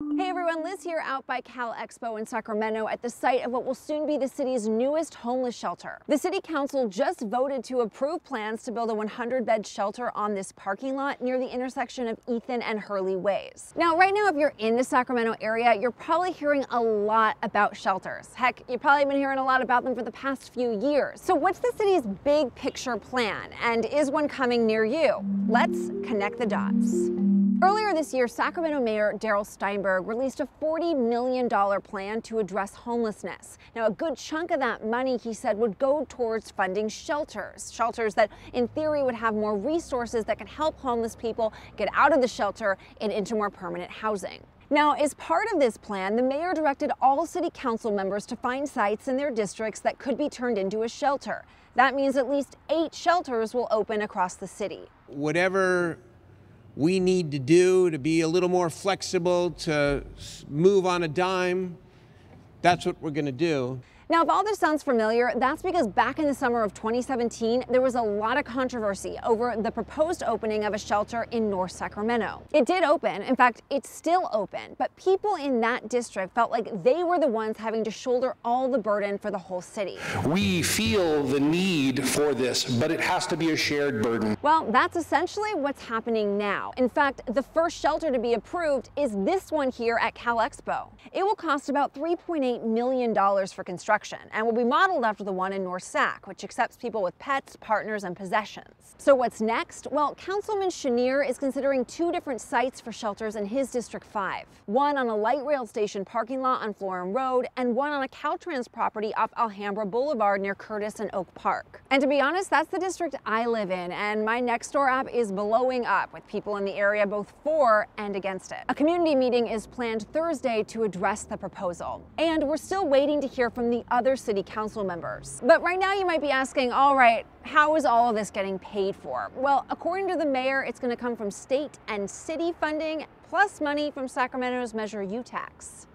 Hey everyone, Liz here out by Cal Expo in Sacramento at the site of what will soon be the city's newest homeless shelter. The city council just voted to approve plans to build a 100-bed shelter on this parking lot near the intersection of Ethan and Hurley ways. Now, right now, if you're in the Sacramento area, you're probably hearing a lot about shelters. Heck, you've probably been hearing a lot about them for the past few years. So what's the city's big picture plan, and is one coming near you? Let's connect the dots. Earlier this year, Sacramento Mayor Darrell Steinberg released a $40 million plan to address homelessness. Now, a good chunk of that money, he said, would go towards funding shelters that, in theory, would have more resources that could help homeless people get out of the shelter and into more permanent housing. Now, as part of this plan, the mayor directed all city council members to find sites in their districts that could be turned into a shelter. That means at least 8 shelters will open across the city. Whatever we need to do to be a little more flexible, to move on a dime, that's what we're going to do. Now, if all this sounds familiar, that's because back in the summer of 2017, there was a lot of controversy over the proposed opening of a shelter in North Sacramento. It did open. In fact, it's still open, but people in that district felt like they were the ones having to shoulder all the burden for the whole city. We feel the need for this, but it has to be a shared burden. Well, that's essentially what's happening now. In fact, the first shelter to be approved is this one here at Cal Expo. It will cost about $3.8 million for construction and will be modeled after the one in North Sac, which accepts people with pets, partners, and possessions. So what's next? Well, Councilman Chenier is considering 2 different sites for shelters in his District 5. One on a light rail station parking lot on Florham Road, and one on a Caltrans property off Alhambra Boulevard near Curtis and Oak Park. And to be honest, that's the district I live in, and my Nextdoor app is blowing up with people in the area both for and against it. A community meeting is planned Thursday to address the proposal. And we're still waiting to hear from the other city council members. But right now you might be asking, all right, how is all of this getting paid for? Well, according to the mayor, it's going to come from state and city funding, plus money from Sacramento's Measure U tax.